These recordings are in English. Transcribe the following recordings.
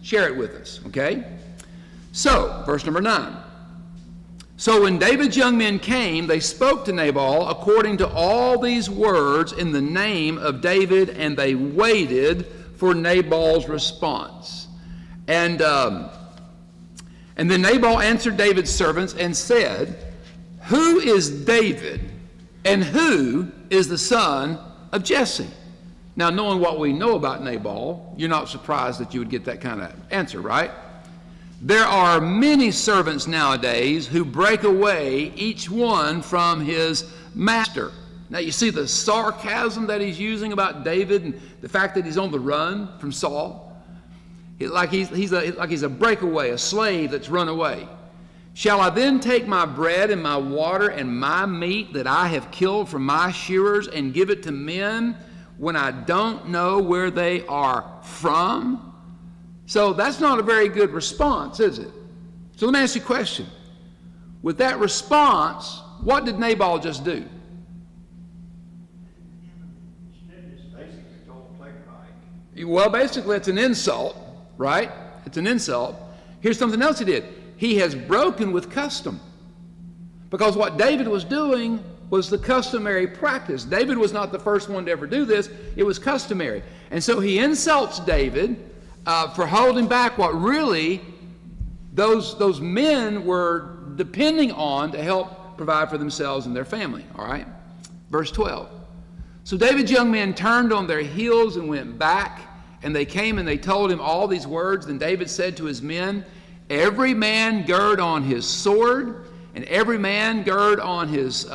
share it with us, okay? So, verse number 9. So when David's young men came, they spoke to Nabal according to all these words in the name of David, and they waited for Nabal's response. And then Nabal answered David's servants and said, "Who is David, and who is the son of Jesse?" Now, knowing what we know about Nabal, you're not surprised that you would get that kind of answer, right? There are many servants nowadays who break away, each one from his master. Now, you see the sarcasm that he's using about David and the fact that he's on the run from Saul. Like he's a breakaway, a slave that's run away. "Shall I then take my bread and my water and my meat that I have killed from my shearers and give it to men when I don't know where they are from?" So that's not a very good response, is it? So let me ask you a question. With that response, what did Nabal just do? Well, basically, it's an insult, right? It's an insult. Here's something else he did. He has broken with custom. Because what David was doing was the customary practice. David was not the first one to ever do this. It was customary. And so he insults David for holding back what really those men were depending on to help provide for themselves and their family. All right? Verse 12. So David's young men turned on their heels and went back, and they came and they told him all these words. Then David said to his men, "Every man gird on his sword," and every man gird on his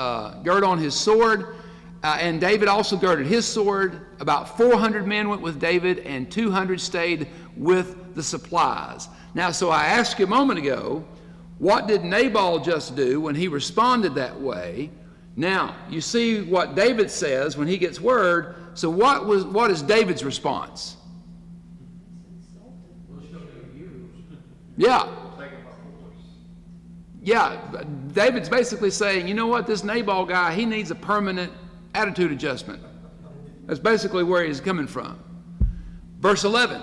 sword. And David also girded his sword. About 400 men went with David, and 200 stayed with the supplies. Now, so I asked you a moment ago, what did Nabal just do when he responded that way? Now, you see what David says when he gets word. So what is David's response? Yeah. Yeah, David's basically saying, you know what, this Nabal guy, he needs a permanent attitude adjustment. That's basically where he's coming from. Verse 11.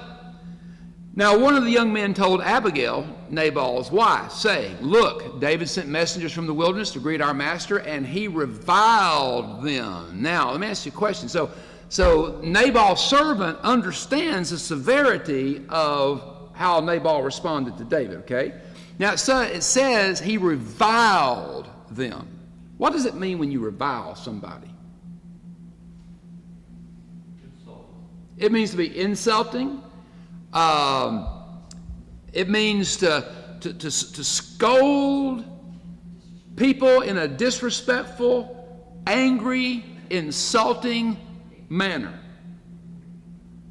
Now one of the young men told Abigail, Nabal's wife, saying, "Look, David sent messengers from the wilderness to greet our master, and he reviled them." Now, let me ask you a question. So Nabal's servant understands the severity of how Nabal responded to David, okay? Now, it says he reviled them. What does it mean when you revile somebody? It means to be insulting. It means to scold people in a disrespectful, angry, insulting manner.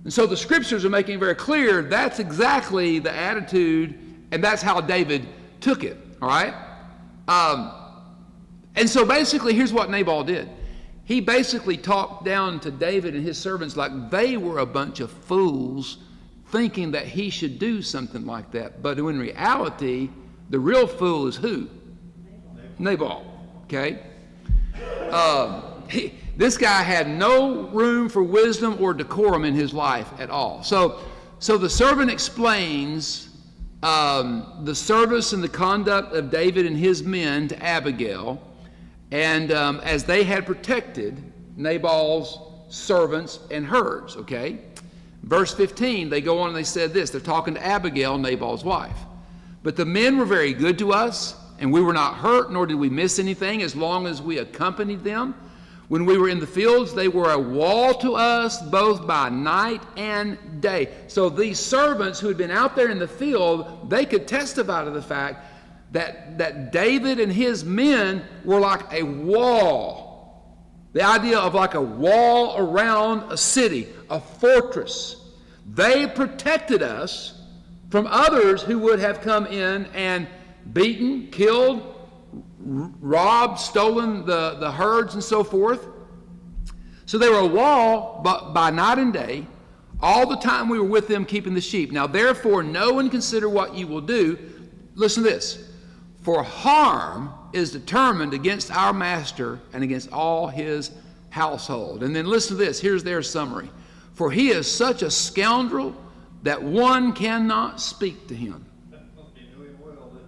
And so the scriptures are making very clear that's exactly the attitude, and that's how David took it, all right? And so basically, here's what Nabal did. He basically talked down to David and his servants like they were a bunch of fools thinking that he should do something like that. But in reality, the real fool is who? Nabal, okay? This guy had no room for wisdom or decorum in his life at all. So the servant explains the service and the conduct of David and his men to Abigail, and as they had protected Nabal's servants and herds, okay? Verse 15, they go on and they said this. They're talking to Abigail, Nabal's wife. "But the men were very good to us, and we were not hurt, nor did we miss anything as long as we accompanied them. When we were in the fields, they were a wall to us both by night and day." So these servants who had been out there in the field, they could testify to the fact that David and his men were like a wall. The idea of like a wall around a city, a fortress. They protected us from others who would have come in and beaten, killed, robbed, stolen the herds and so forth. So they were a wall by night and day. All the time we were with them keeping the sheep. Now therefore know and consider what you will do. Listen to this. "For harm is determined against our master and against all his household." And then listen to this. Here's their summary. "For he is such a scoundrel that one cannot speak to him.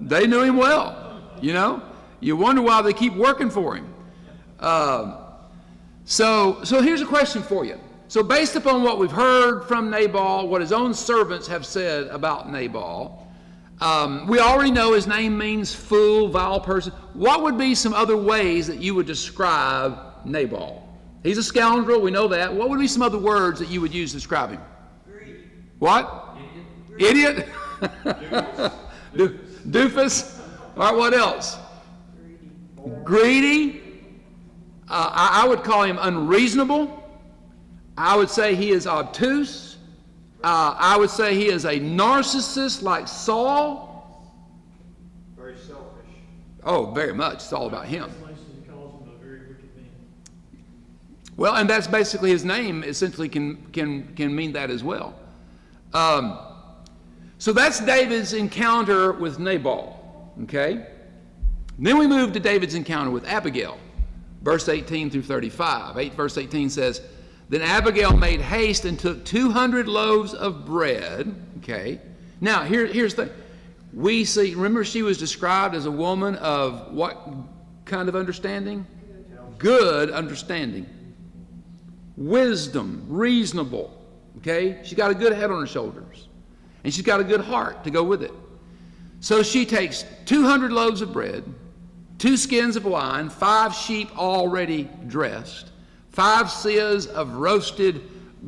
They knew him well, you know. You wonder why they keep working for him. So here's a question for you. So based upon what we've heard from Nabal, what his own servants have said about Nabal, we already know his name means fool, vile person. What would be some other ways that you would describe Nabal? He's a scoundrel, we know that. What would be some other words that you would use to describe him? Greedy. What? Idiot? Doofus? All right, what else? Greedy. I would call him unreasonable. I would say he is obtuse. I would say he is a narcissist like Saul. Very selfish. Oh, very much. It's all about him. He calls him a very wicked man. Well, and that's basically his name. Essentially, can mean that as well. So that's David's encounter with Nabal. Okay. Then we move to David's encounter with Abigail, verse 18 through 35. Verse 18 says, "Then Abigail made haste and took 200 loaves of bread." Okay. Now, here's the thing. We see, remember she was described as a woman of what kind of understanding? Good understanding. Wisdom, reasonable. Okay. She's got a good head on her shoulders. And she's got a good heart to go with it. So she takes 200 loaves of bread, 2 skins of wine, 5 sheep already dressed, 5 seahs of roasted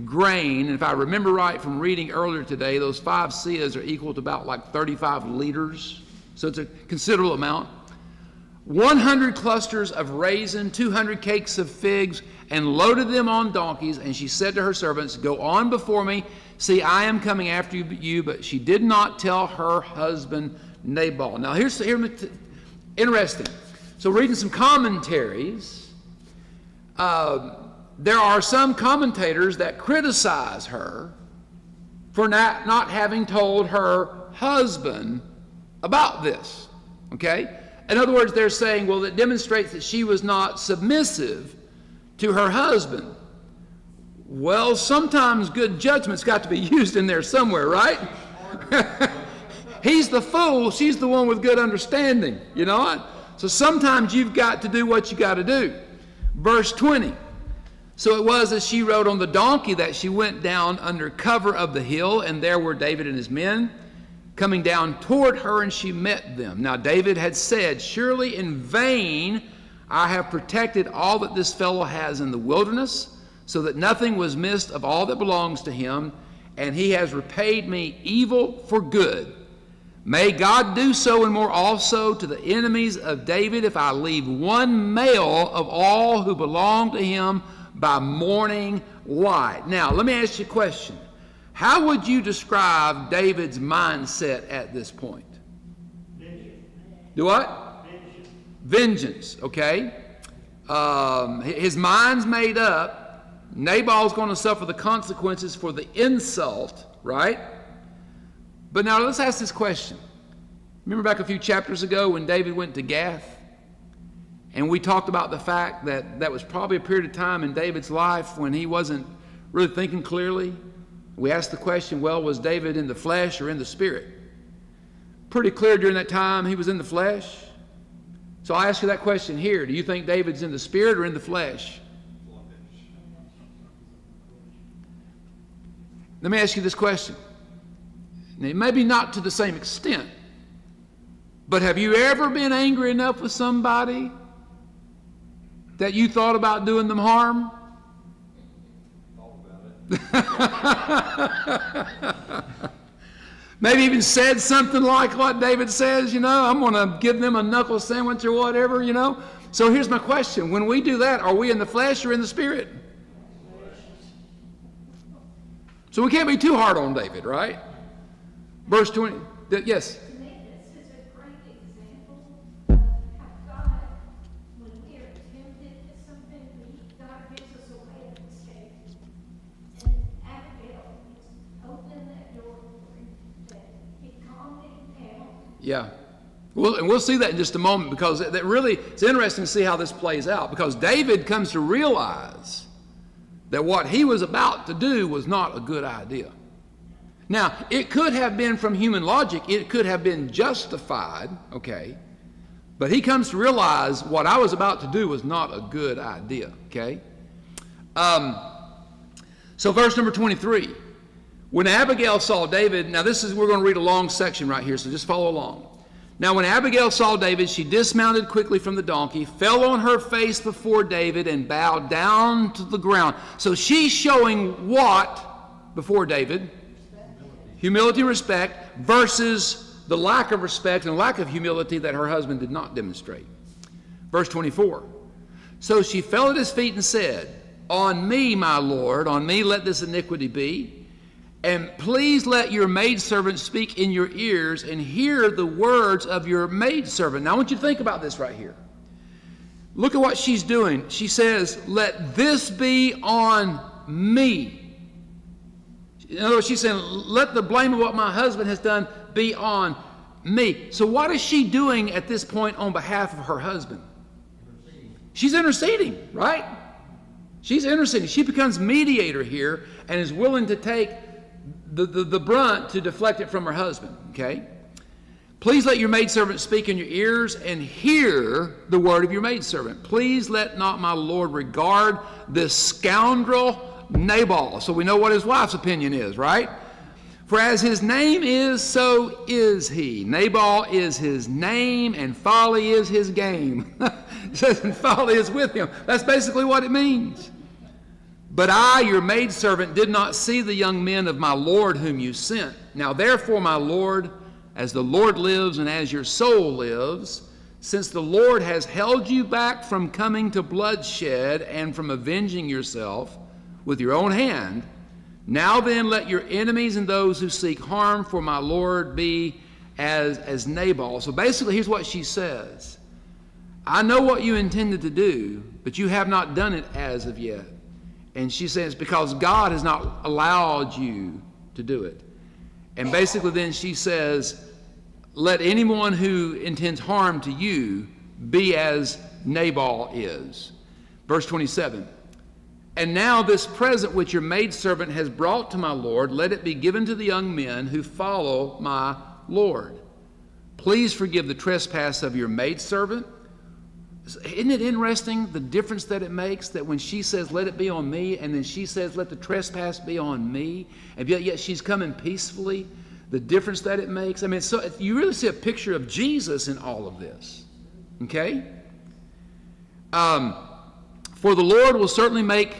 grain. And if I remember right from reading earlier today, those 5 seahs are equal to about like 35 liters. So it's a considerable amount. 100 clusters of raisin, 200 cakes of figs, and loaded them on donkeys. And she said to her servants, "Go on before me. See, I am coming after you." But she did not tell her husband Nabal. Now here's interesting. So reading some commentaries, there are some commentators that criticize her for not having told her husband about this. Okay? In other words, they're saying, well, it demonstrates that she was not submissive to her husband. Well, sometimes good judgment's got to be used in there somewhere, right? He's the fool, she's the one with good understanding, you know? So sometimes you've got to do what you got to do. Verse 20. "So it was as she rode on the donkey that she went down under cover of the hill, and there were David and his men coming down toward her, and she met them. Now David had said, 'Surely in vain I have protected all that this fellow has in the wilderness, so that nothing was missed of all that belongs to him, and he has repaid me evil for good. May God do so and more also to the enemies of David, if I leave one male of all who belong to him by morning light.'" Now, let me ask you a question. How would you describe David's mindset at this point? Vengeance. Do what? Vengeance. Vengeance, okay. His mind's made up. Nabal's going to suffer the consequences for the insult, right? But now let's ask this question. Remember back a few chapters ago when David went to Gath? And we talked about the fact that that was probably a period of time in David's life when he wasn't really thinking clearly. We asked the question, well, was David in the flesh or in the spirit? Pretty clear during that time he was in the flesh. So I ask you that question here. Do you think David's in the spirit or in the flesh? Let me ask you this question. Now, maybe not to the same extent, but have you ever been angry enough with somebody that you thought about doing them harm? Maybe even said something like what David says, you know, I'm going to give them a knuckle sandwich or whatever, you know. So here's my question. When we do that, are we in the flesh or in the spirit? So we can't be too hard on David, right? Verse 20, yes? To me, this is a great example of how God, when we are tempted at something, God gives us a way of escape. And Abigail is opening that door for him, that he calmed him down. Yeah. And we'll see that in just a moment, because that really, it's interesting to see how this plays out, because David comes to realize that what he was about to do was not a good idea. Now, it could have been from human logic, it could have been justified, okay? But he comes to realize what I was about to do was not a good idea, okay? So verse number 23. When Abigail saw David, now we're going to read a long section right here, so just follow along. Now when Abigail saw David, she dismounted quickly from the donkey, fell on her face before David, and bowed down to the ground. So she's showing what before David? Humility and respect versus the lack of respect and lack of humility that her husband did not demonstrate. Verse 24. So she fell at his feet and said, "On me, my Lord, on me let this iniquity be. And please let your maidservant speak in your ears and hear the words of your maidservant." Now I want you to think about this right here. Look at what she's doing. She says, "Let this be on me." In other words, she's saying, let the blame of what my husband has done be on me. So what is she doing at this point on behalf of her husband? She's interceding, right? She's interceding. She becomes mediator here and is willing to take the brunt to deflect it from her husband, okay? Please let your maidservant speak in your ears and hear the word of your maidservant. Please let not my Lord regard this scoundrel Nabal. So we know what his wife's opinion is, right? For as his name is, so is he. Nabal is his name and folly is his game. It says, and folly is with him. That's basically what it means. But I, your maidservant, did not see the young men of my Lord whom you sent. Now therefore, my Lord, as the Lord lives and as your soul lives, since the Lord has held you back from coming to bloodshed and from avenging yourself with your own hand, now then let your enemies and those who seek harm for my Lord be as Nabal. So basically, here's what she says. I know what you intended to do, but you have not done it as of yet. And she says, because God has not allowed you to do it. And basically then she says, let anyone who intends harm to you be as Nabal is. Verse 27. And now this present which your maidservant has brought to my Lord, let it be given to the young men who follow my Lord. Please forgive the trespass of your maidservant. Isn't it interesting the difference that it makes, that when she says let it be on me, and then she says let the trespass be on me, and yet she's coming peacefully, the difference that it makes? I mean, so you really see a picture of Jesus in all of this, okay? For the Lord will certainly make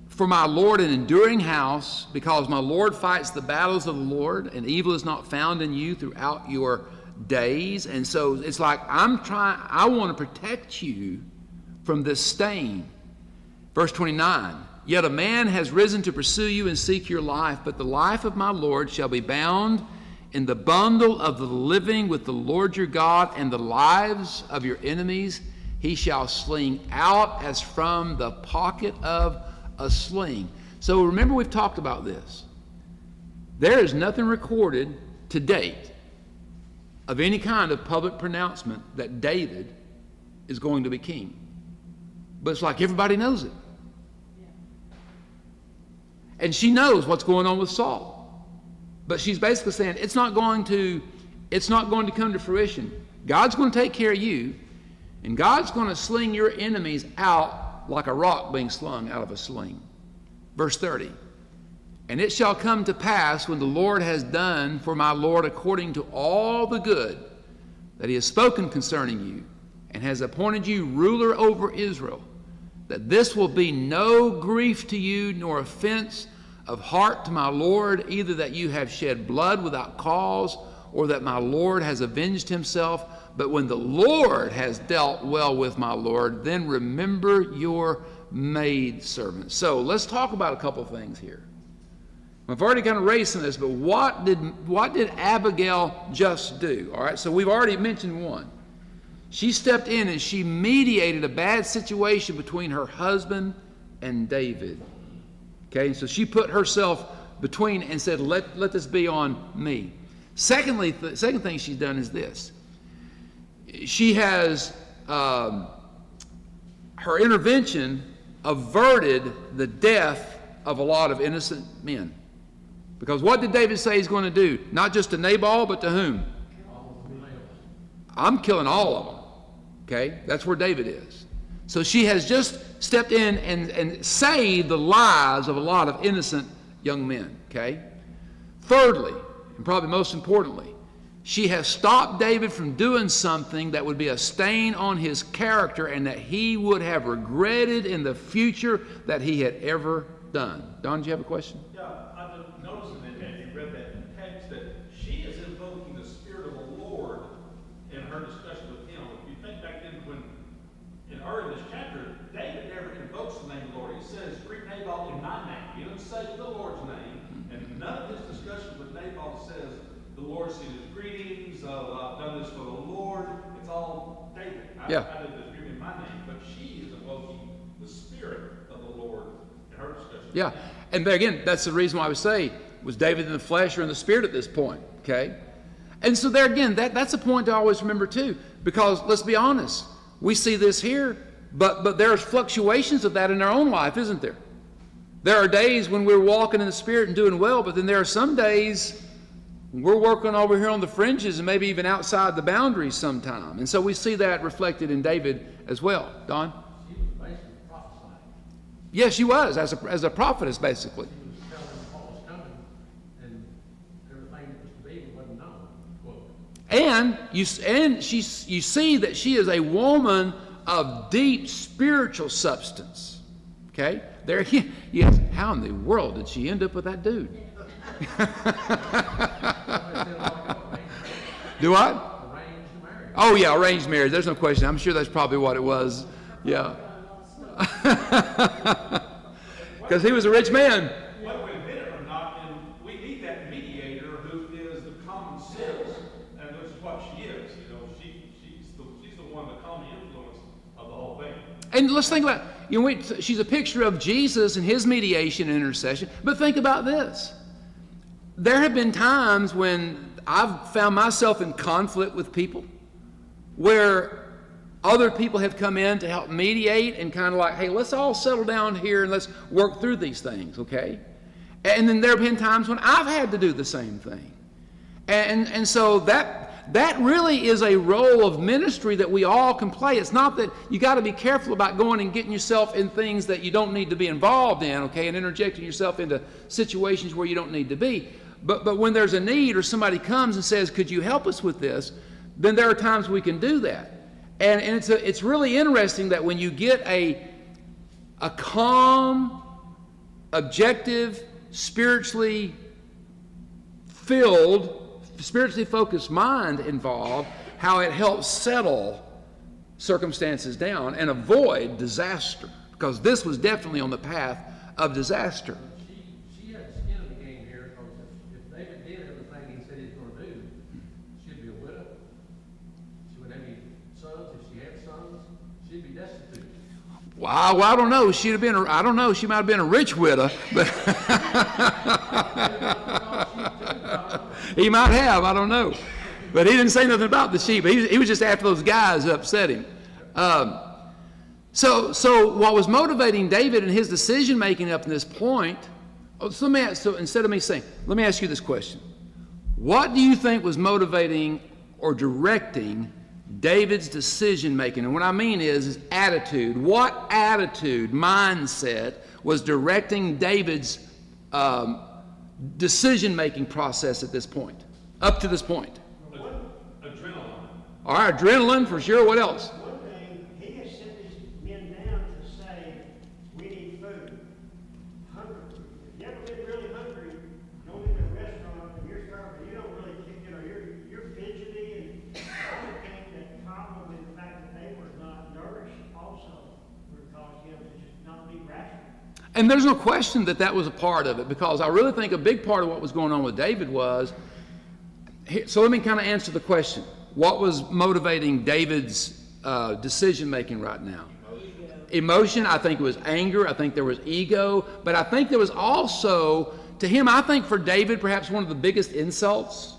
for my Lord an enduring house, because my Lord fights the battles of the Lord, and evil is not found in you throughout your days. And so it's like I want to protect you from this stain. Verse 29, yet a man has risen to pursue you and seek your life, but the life of my Lord shall be bound in the bundle of the living with the Lord your God, and the lives of your enemies he shall sling out as from the pocket of a sling. So remember, we've talked about this. There is nothing recorded to date of any kind of public pronouncement that David is going to be king. But it's like everybody knows it. And she knows what's going on with Saul. But she's basically saying it's not going to come to fruition. God's going to take care of you, and God's going to sling your enemies out like a rock being slung out of a sling. Verse 30. And it shall come to pass, when the Lord has done for my Lord according to all the good that he has spoken concerning you, and has appointed you ruler over Israel, that this will be no grief to you, nor offense of heart to my Lord, either that you have shed blood without cause, or that my Lord has avenged himself. But when the Lord has dealt well with my Lord, then remember your maidservant. So let's talk about a couple things here. I've already kind of raised some of this, but what did Abigail just do? All right, so we've already mentioned one. She stepped in and she mediated a bad situation between her husband and David. Okay, so she put herself between and said, let this be on me. Secondly, the second thing she's done is this. She has, her intervention averted the death of a lot of innocent men. Because what did David say he's going to do? Not just to Nabal, but to whom? I'm killing all of them. Okay? That's where David is. So she has just stepped in and saved the lives of a lot of innocent young men. Okay? Thirdly, and probably most importantly, she has stopped David from doing something that would be a stain on his character and that he would have regretted in the future that he had ever done. Don, do you have a question? Yeah, I've been noticing that as you read that text that she is invoking the Spirit of the Lord in her discussion with him. If you think back then when, in early in this chapter, David never invokes the name of the Lord. He says, greet Nabal in my name. He doesn't say the Lord's name. And none of his discussion with Nabal says, the Lord sends his greetings, I've done this for the Lord. It's all David. I did this greeting in my name. But she is invoking the Spirit of the Lord in her discussion. Yeah. And there again, that's the reason why I would say, was David in the flesh or in the spirit at this point? Okay? And so there again, that's a point to always remember too. Because let's be honest, we see this here, but there's fluctuations of that in our own life, isn't there? There are days when we're walking in the Spirit and doing well, but then there are some days when we're working over here on the fringes and maybe even outside the boundaries sometime. And so we see that reflected in David as well. Don? She was basically prophesying. Yes, she was, as a prophetess, basically. She was telling them what was coming, and everything that was to be wasn't known. Quote. And you see that she is a woman of deep spiritual substance. Okay? There, yes. How in the world did she end up with that dude? Do what? Arranged marriage. Oh yeah, arranged marriage. There's no question. I'm sure that's probably what it was. Yeah. Because he was a rich man. Whether we admit it or not, and we need that mediator who is the common sense, and which is what she is. You know, she's the one, the common influence of the whole thing. And let's think about, she's a picture of Jesus and his mediation and intercession. But think about this. There have been times when I've found myself in conflict with people where other people have come in to help mediate and kind of like, hey, let's all settle down here and let's work through these things, okay? And then there have been times when I've had to do the same thing. And so that really is a role of ministry that we all can play. It's not that you got to be careful about going and getting yourself in things that you don't need to be involved in, okay, and interjecting yourself into situations where you don't need to be. But when there's a need or somebody comes and says, could you help us with this, then there are times we can do that. And it's really interesting that when you get a calm, objective, spiritually filled, spiritually focused mind involved, how it helps settle circumstances down and avoid disaster. Because this was definitely on the path of disaster. She had skin in the game here, because if David did everything he said he's going to do, she'd be a widow. She wouldn't have any sons. If she had sons, she'd be destitute. Well, I don't know. She'd have been. I don't know. She might have been a rich widow, but he might have. I don't know. But he didn't say nothing about the sheep. He was just after those guys who upset him. So what was motivating David in his decision making up to this point? So instead of me saying, let me ask you this question: what do you think was motivating or directing David's decision making? And what I mean is attitude. What attitude, mindset was directing David's decision making process at this point, up to this point? Adrenaline. All right, adrenaline for sure. What else? One thing, he has sent these men down to say, we need food. Hungry. If you ever been really hungry, going into a restaurant and you're starving, you don't really kick it, or you're fidgety, and I would think that probably the fact that they were not nourished also would cause him to just not be rational. And there's no question that was a part of it, because I really think a big part of what was going on with David was, so let me kind of answer the question. What was motivating David's decision making right now? Emotion. I think it was anger. I think there was ego. But I think there was also, to him, I think for David, perhaps one of the biggest insults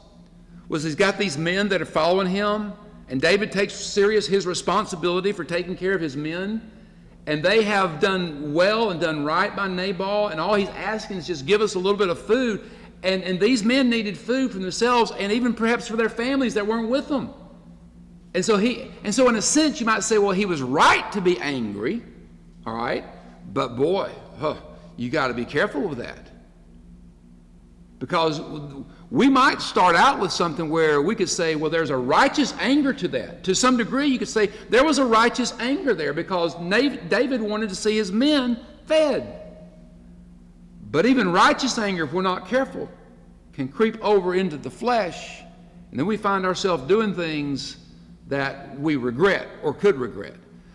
was he's got these men that are following him, and David takes serious his responsibility for taking care of his men. And they have done well and done right by Nabal, and all he's asking is just give us a little bit of food. And these men needed food for themselves and even perhaps for their families that weren't with them. And so in a sense, you might say, well, he was right to be angry, all right? But boy, you got to be careful with that. Because we might start out with something where we could say, well, there's a righteous anger to that. To some degree, you could say there was a righteous anger there because David wanted to see his men fed. But even righteous anger, if we're not careful, can creep over into the flesh, and then we find ourselves doing things that we regret or could regret.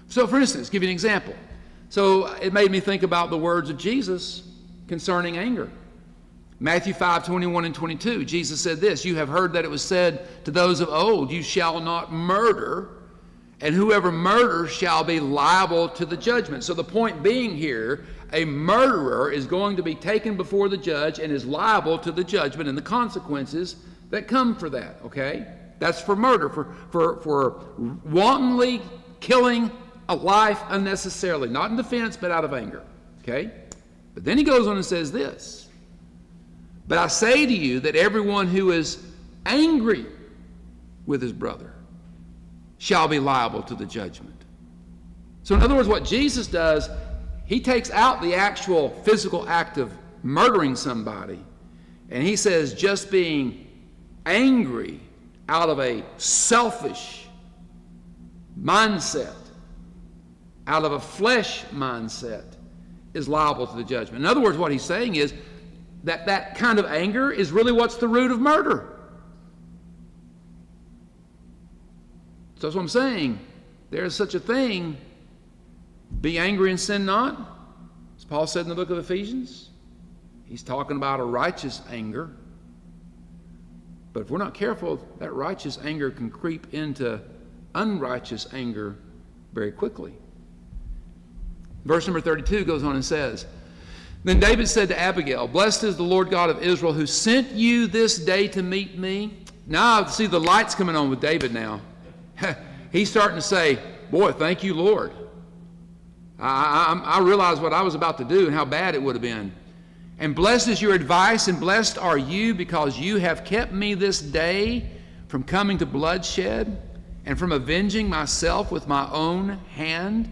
So, for instance, give you an example. So it made me think about the words of Jesus concerning anger. Matthew 5:21 and 22, Jesus said this, "You have heard that it was said to those of old, you shall not murder, and whoever murders shall be liable to the judgment." So the point being here, a murderer is going to be taken before the judge and is liable to the judgment and the consequences that come for that, okay? That's for murder, for wantonly killing a life unnecessarily, not in defense, but out of anger, okay? But then he goes on and says this, "But I say to you that everyone who is angry with his brother shall be liable to the judgment." So in other words, what Jesus does, he takes out the actual physical act of murdering somebody, and he says just being angry out of a selfish mindset, out of a flesh mindset, is liable to the judgment. In other words, what he's saying is that kind of anger is really what's the root of murder. So that's what I'm saying. There is such a thing. Be angry and sin not, as Paul said in the book of Ephesians. He's talking about a righteous anger. But if we're not careful, that righteous anger can creep into unrighteous anger very quickly. Verse number 32 goes on and says, "Then David said to Abigail, 'Blessed is the Lord God of Israel, who sent you this day to meet me.'" Now I see the lights coming on with David now. He's starting to say, boy, thank you, Lord. I realized what I was about to do and how bad it would have been. "And blessed is your advice, and blessed are you, because you have kept me this day from coming to bloodshed and from avenging myself with my own hand.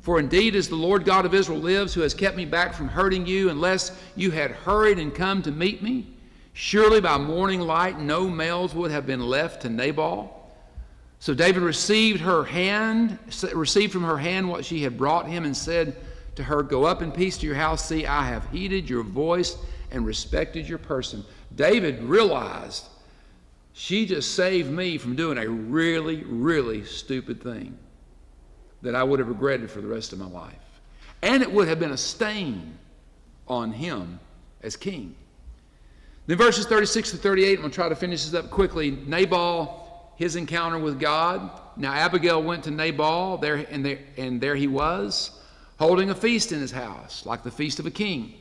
For indeed, as the Lord God of Israel lives, who has kept me back from hurting you, unless you had hurried and come to meet me, surely by morning light no males would have been left to Nabal." So David received from her hand what she had brought him, and said to her, "Go up in peace to your house. See, I have heeded your voice and respected your person." David realized she just saved me from doing a really, really stupid thing that I would have regretted for the rest of my life. And it would have been a stain on him as king. Then verses 36 to 38, I'm going to try to finish this up quickly. Nabal, his encounter with God. Now Abigail went to Nabal, and there he was, holding a feast in his house, like the feast of a king.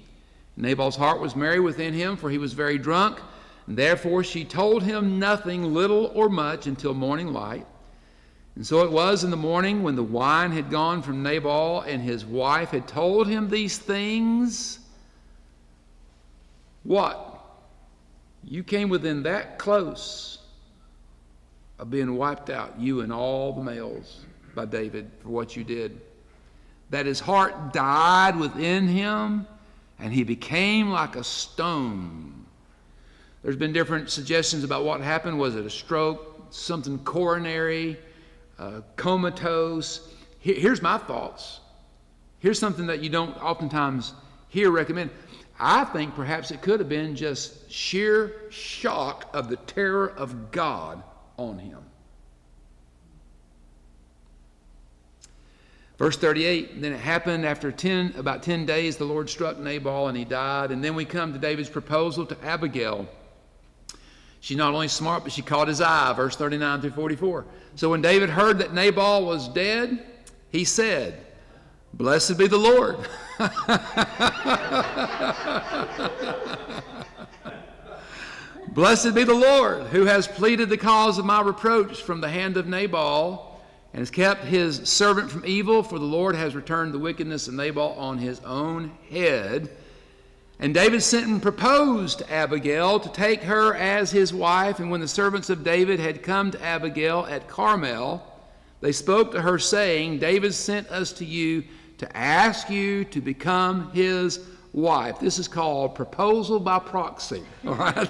Nabal's heart was merry within him, for he was very drunk, and therefore she told him nothing, little or much, until morning light. And so it was in the morning, when the wine had gone from Nabal, and his wife had told him these things. What? You came within that close of being wiped out, you and all the males, by David for what you did. That his heart died within him, and he became like a stone. There's been different suggestions about what happened. Was it a stroke, something coronary, comatose? Here's my thoughts. Here's something that you don't oftentimes hear recommended. I think perhaps it could have been just sheer shock of the terror of God on him. Verse 38, then it happened after about 10 days, the Lord struck Nabal and he died. And then we come to David's proposal to Abigail. She's not only smart, but she caught his eye, verse 39 through 44. So when David heard that Nabal was dead, he said, "Blessed be the Lord." "Blessed be the Lord, who has pleaded the cause of my reproach from the hand of Nabal, and has kept his servant from evil, for the Lord has returned the wickedness of Nabal on his own head." And David sent and proposed to Abigail to take her as his wife. And when the servants of David had come to Abigail at Carmel, they spoke to her, saying, David sent us to you to ask you to become his wife. This is called proposal by proxy. All right?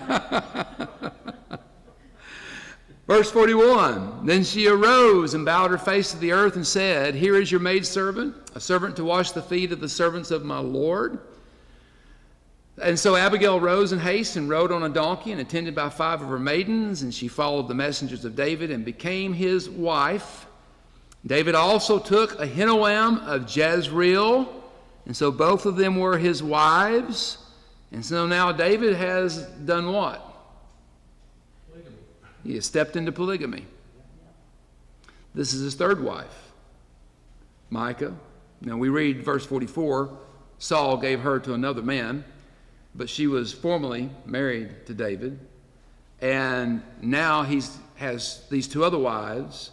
Verse 41, then she arose and bowed her face to the earth and said, here is your maidservant, a servant to wash the feet of the servants of my Lord. And so Abigail rose in haste and rode on a donkey and attended by 5 of her maidens, and she followed the messengers of David and became his wife. David also took Ahinoam of Jezreel, and so both of them were his wives. And so now David has done what? Polygamy. He has stepped into polygamy. This is his third wife, Micah. Now we read verse 44, Saul gave her to another man, but she was formerly married to David. And now he has these 2 other wives.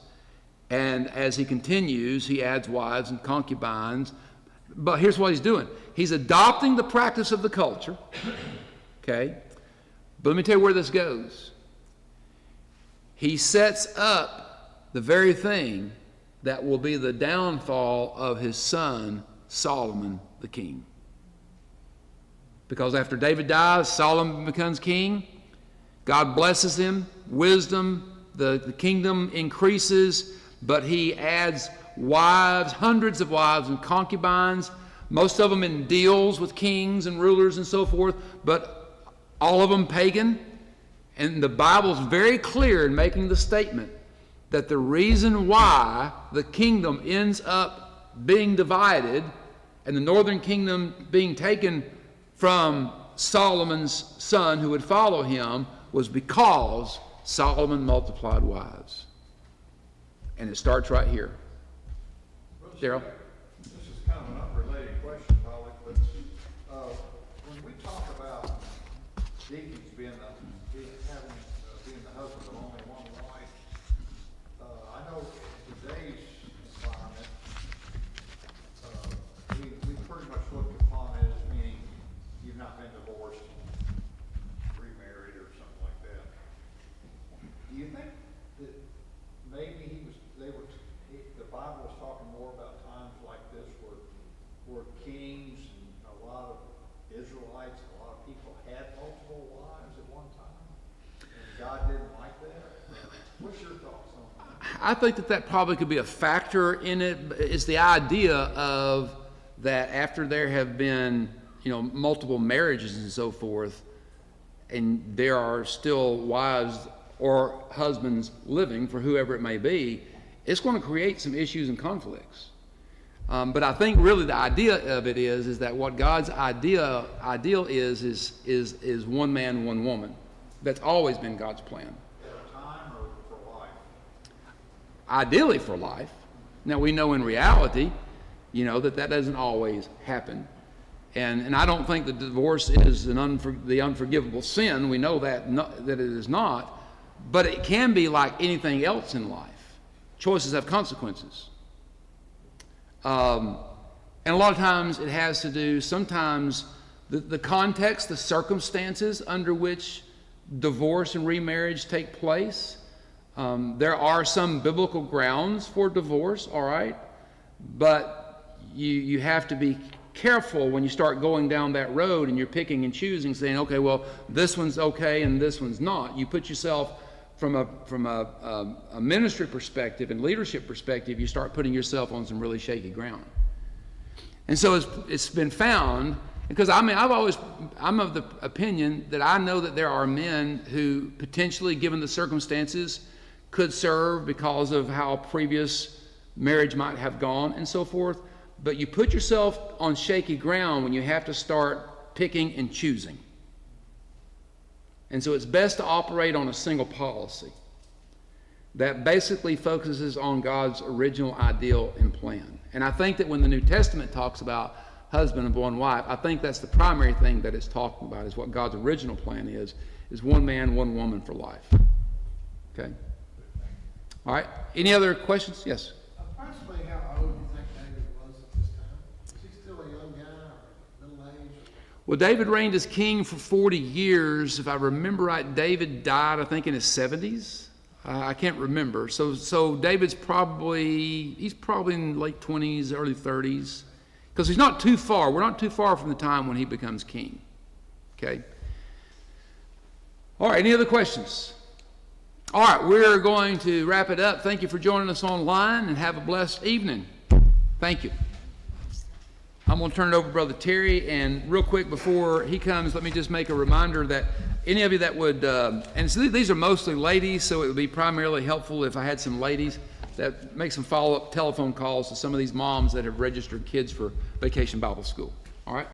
And as he continues, he adds wives and concubines. But here's what he's doing. He's adopting the practice of the culture. Okay? But let me tell you where this goes. He sets up the very thing that will be the downfall of his son, Solomon, the king. Because after David dies, Solomon becomes king. God blesses him, wisdom, the kingdom increases, but he adds wives, hundreds of wives and concubines, most of them in deals with kings and rulers and so forth, but all of them pagan. And the Bible's very clear in making the statement that the reason why the kingdom ends up being divided and the northern kingdom being taken from Solomon's son who would follow him was because Solomon multiplied wives. And it starts right here. Daryl? This is kind of an unrelated question, probably, but when we talk about deacons being the husband of only one wife, I know in today's environment, we pretty much look upon it as meaning you've not been divorced, remarried, or something like that. Do you think that maybe the Bible was talking more about times like this where kings and a lot of Israelites, a lot of people had multiple wives at one time, and God didn't like that? What's your thoughts on that? I think that probably could be a factor in it. It's the idea of that after there have been, multiple marriages and so forth, and there are still wives or husbands living for whoever it may be, it's going to create some issues and conflicts. But I think really the idea of it is that what God's ideal is one man, one woman. That's always been God's plan. At a time or for life? Ideally for life. Now we know in reality, that doesn't always happen. And I don't think that divorce is the unforgivable sin. We know that it is not. But it can be like anything else in life. Choices have consequences. And a lot of times it has to do, sometimes the context, the circumstances under which divorce and remarriage take place. There are some biblical grounds for divorce, all right? But you have to be careful when you start going down that road and you're picking and choosing, saying, okay, well, this one's okay and this one's not. You put yourself from a ministry perspective and leadership perspective, you start putting yourself on some really shaky ground. And so it's been found, because I'm of the opinion that I know that there are men who potentially, given the circumstances, could serve because of how previous marriage might have gone and so forth. But you put yourself on shaky ground when you have to start picking and choosing. And so it's best to operate on a single policy that basically focuses on God's original ideal and plan. And I think that when the New Testament talks about husband and one wife, I think that's the primary thing that it's talking about, is what God's original plan is one man, one woman for life. Okay? All right. Any other questions? Yes. Approximately how old do you think David was at this time? Was he still a young guy or middle age? Well, David reigned as king for 40 years. If I remember right, David died, I think, in his 70s. I can't remember. So David's probably in late 20s, early 30s. Because he's not too far. We're not too far from the time when he becomes king. Okay? All right, any other questions? All right, we're going to wrap it up. Thank you for joining us online, and have a blessed evening. Thank you. I'm going to turn it over to Brother Terry, and real quick before he comes, let me just make a reminder that any of you that would, and so these are mostly ladies, so it would be primarily helpful if I had some ladies that make some follow-up telephone calls to some of these moms that have registered kids for Vacation Bible School. All right?